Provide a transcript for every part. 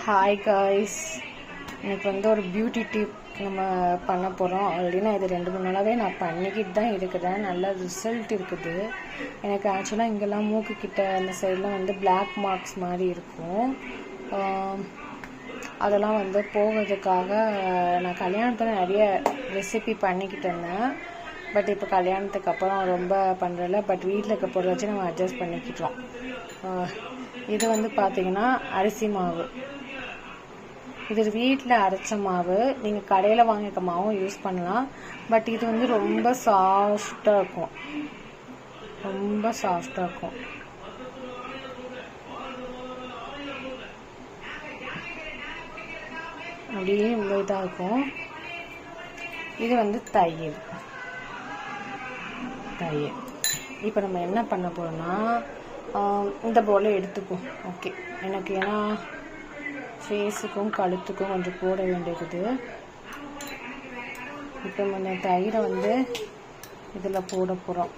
Hi guys, எனக்கு வந்து ஒரு பியூட்டி டிப் நம்ம பண்ண போகிறோம். ஆல்ரெடி நான் இது 2-3 நாளாகவே நான் பண்ணிக்கிட்டு தான் இருக்கிறேன். நல்ல ரிசல்ட் இருக்குது. எனக்கு ஆக்சுவலாக இங்கெல்லாம் மூக்கு கிட்ட அந்த சைடெலாம் வந்து பிளாக் மார்க்ஸ் மாதிரி இருக்கும். அதெல்லாம் வந்து போகிறதுக்காக நான் கல்யாணத்தில் நிறைய ரெசிபி பண்ணிக்கிட்டு இருந்தேன். பட் இப்போ கல்யாணத்துக்கு அப்புறம் ரொம்ப பண்ணுறதில்ல. பட் வீட்டில் இருக்க பொருளை வச்சு நம்ம அட்ஜஸ்ட் பண்ணிக்கிட்டோம். இது வந்து பார்த்திங்கன்னா அரிசி மாவு. இது வீட்டில் அரைச்ச மாவு. நீங்கள் கடையில் வாங்கிக்க மாவும் யூஸ் பண்ணலாம். பட் இது வந்து ரொம்ப சாஃப்டாக இருக்கும். ரொம்ப சாஃப்டாக இருக்கும். அப்படியே இவ்வளோ இதாக இருக்கும். இது வந்து தயிர். இப்போ நம்ம என்ன பண்ண போகிறோம்னா, இந்த போல் எடுத்துக்கும். ஓகே, எனக்கு ஏன்னா ஃபேஸுக்கும் கழுத்துக்கும் கொஞ்சம் போட வேண்டியது. இப்போ நம்ம தயிரை வந்து இதில் போட போகிறோம்.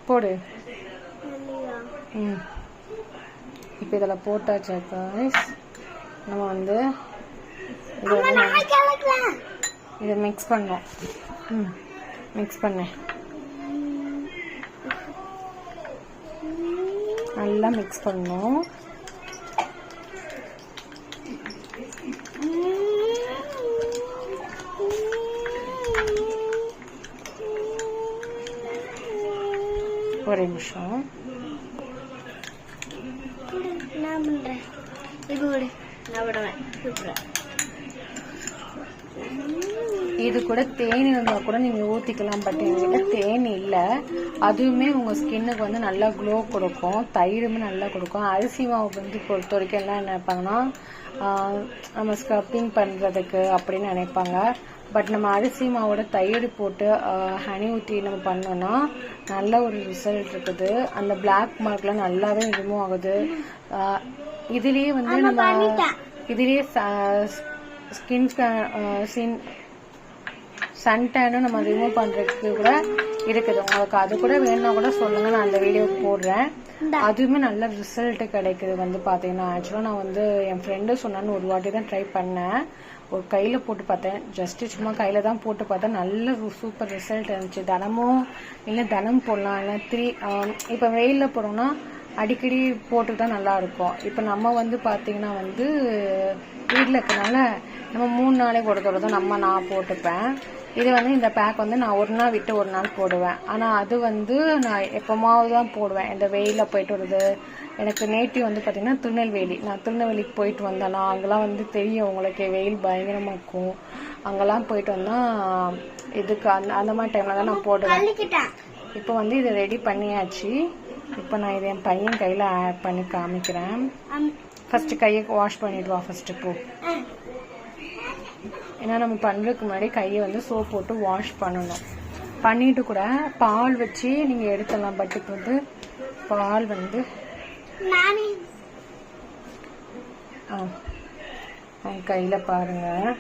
போடு. இப்போ இதில் போட்டாச்சு காய்ஸ். நம்ம வந்து இதை மிக்ஸ் பண்ணோம். மிக்ஸ் பண்ணேன். நல்லா மிக்ஸ் பண்ணோம். ஒரு நிமிஷம். இது கூட தேன் இருந்தால் கூட நீங்கள் ஊற்றிக்கலாம். பட் எங்ககிட்ட தேன் இல்லை. அதுவுமே உங்கள் ஸ்கின்னுக்கு வந்து நல்லா க்ளோ கொடுக்கும். தயிருமே நல்லா கொடுக்கும். அரிசி மாவு வந்து பொறுத்த வரைக்கும் எல்லாம் என்ன நினைப்பாங்கன்னா, நம்ம ஸ்க்ரப்பிங் பண்ணுறதுக்கு அப்படின்னு நினைப்பாங்க. பட் நம்ம அரிசி மாவோட தயிர் போட்டு ஹனி ஊற்றி நம்ம பண்ணோன்னா நல்ல ஒரு ரிசல்ட் இருக்குது. அந்த பிளாக் மார்க்லாம் நல்லாவே ரிமூவ் ஆகுது. இதுலேயே வந்து நம்ம இதுலேயே சன்டேனும் நம்ம ரிமூவ் பண்ணுறதுக்கு கூட இருக்குது. உங்களுக்கு அது கூட வேணும்னா கூட சொல்லுங்கள், நான் அந்த வீடியோ போடுறேன். அதுவுமே நல்ல ரிசல்ட் கிடைக்குது. வந்து பார்த்தீங்கன்னா ஆக்சுவலாக நான் வந்து என் ஃப்ரெண்டு சொன்னான்னு ஒரு வாட்டி தான் ட்ரை பண்ணேன். ஒரு கையில் போட்டு பார்த்தேன். ஜஸ்ட்டு சும்மா கையில் தான் போட்டு பார்த்தேன். நல்ல சூப்பர் ரிசல்ட் இருந்துச்சு. தினம் போடலாம். இல்லை இப்போ வெயிலில் போடுறோம்னா அடிக்கடி போட்டுக்கிட்டா நல்லாயிருக்கும். இப்போ நம்ம வந்து பார்த்திங்கன்னா வந்து வீட்டில் இருக்கனால நம்ம 3 நாளைக்கு ஒரு தடவை தான் நான் போட்டுப்பேன். இது வந்து இந்த பேக் வந்து நான் ஒரு நாள் விட்டு ஒரு நாள் போடுவேன். ஆனால் அது வந்து நான் எப்போமாவது தான் போடுவேன். இந்த வெயிலில் போயிட்டு வருது. எனக்கு நேட்டிவ் வந்து பார்த்திங்கன்னா திருநெல்வேலி. நான் திருநெல்வேலிக்கு போயிட்டு வந்தேன்னா அங்கெல்லாம் வந்து தெரியும் உங்களுக்கு, வெயில் பயங்கரமாக இருக்கும். அங்கெல்லாம் போயிட்டு வந்தால் இதுக்கு அந்த மாதிரி டைமில் தான் நான் போடுவேன். இப்போ வந்து இதை ரெடி பண்ணியாச்சு. இப்போ நான் இதை என் பையன் கையில் ஆட் பண்ணி காமிக்கிறேன். ஃபஸ்ட்டு கையை வாஷ் பண்ணிடுவா ஃபஸ்ட்டு போ. ஏன்னா நம்ம பண்ணுறதுக்கு முன்னாடி கையை வந்து சோப் போட்டு வாஷ் பண்ணணும். பண்ணிட்டு கூட பால் வச்சு நீங்கள் எடுத்துடலாம். பட் இப்போ வந்து பால் வந்து கையில் பாருங்கள்.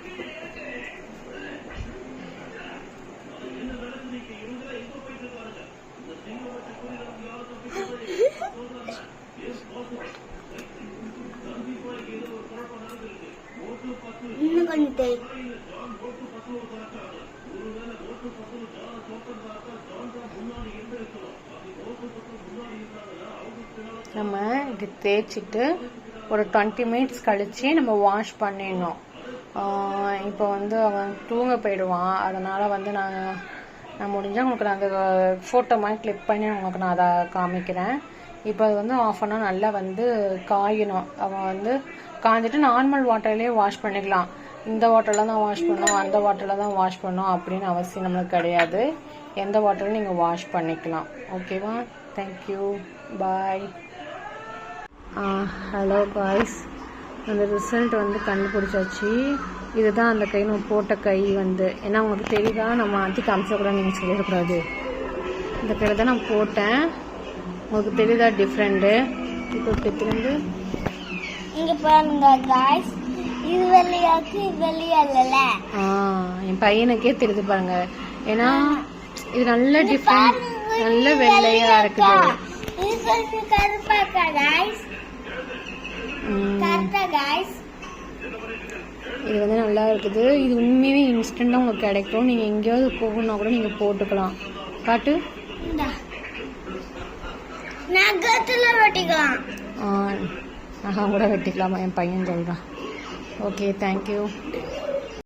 நம்ம இது தேய்ச்சிட்டு ஒரு 20 மினிட்ஸ் கழிச்சு நம்ம வாஷ் பண்ணிடணும். இப்போ வந்து அவன் தூங்க போயிடுவான். அதனால் வந்து நான் முடிஞ்சால் உங்களுக்கு நான் அந்த ஃபோட்டோ மாதிரி கிளிக் பண்ணி உங்களுக்கு நான் அதை காமிக்கிறேன். இப்போ அது வந்து ஆஃப் பண்ணால் நல்லா வந்து காயணும். அவன் வந்து காய்ஞ்சிட்டு நார்மல் வாட்டர்லேயே வாஷ் பண்ணிக்கலாம். இந்த வாட்டரில் தான் வாஷ் பண்ணணும், அந்த வாட்டரில் தான் வாஷ் பண்ணணும் அப்படின்னு அவசியம் நம்மளுக்கு கிடையாது. எந்த வாட்டரில் நீங்கள் வாஷ் பண்ணிக்கலாம். ஓகேவா? தேங்க்யூ, பாய். ஹலோ காய்ஸ், அந்த ரிசல்ட் வந்து கண்டுபிடிச்சாச்சு. இதுதான் அந்த கை நம்ம போட்ட கை வந்து. ஏன்னா உங்களுக்கு தெரியுதா, நம்ம மாற்றி காமிச்சா கூட நீங்கள் சொல்லிடக்கூடாது. இந்த கையில் தான் நான் போட்டேன். உங்களுக்கு தெரியுதா டிஃப்ரெண்ட்டு? இப்போ திரும்பி இங்கே பாருங்க காய்ஸ், இது வெள்ளையாக்கு இது வெள்ளையா இல்லல. என் பையனுக்கே தெரியுது பாருங்க. ஏன்னா இது நல்ல டிஃபரெண்ட், நல்ல வெள்ளையா இருக்குது. இது கொஞ்சம் கருப்பா இருக்கா गाइस? கரெக்ட்டா गाइस? இது வந்து நல்லா இருக்குது. இது உண்மையாவே இன்ஸ்டன்ட்டா உங்களுக்கு கிடைக்கும். நீங்க எங்கேயாவது போகணும்னா கூட நீங்க போட்டுக்கலாம். காட்டு. நகத்துல வெட்டிக்கலாம். நகம் கூட வெட்டிக்கலாமா என் பையன் சொல்றான். Okay, thank you.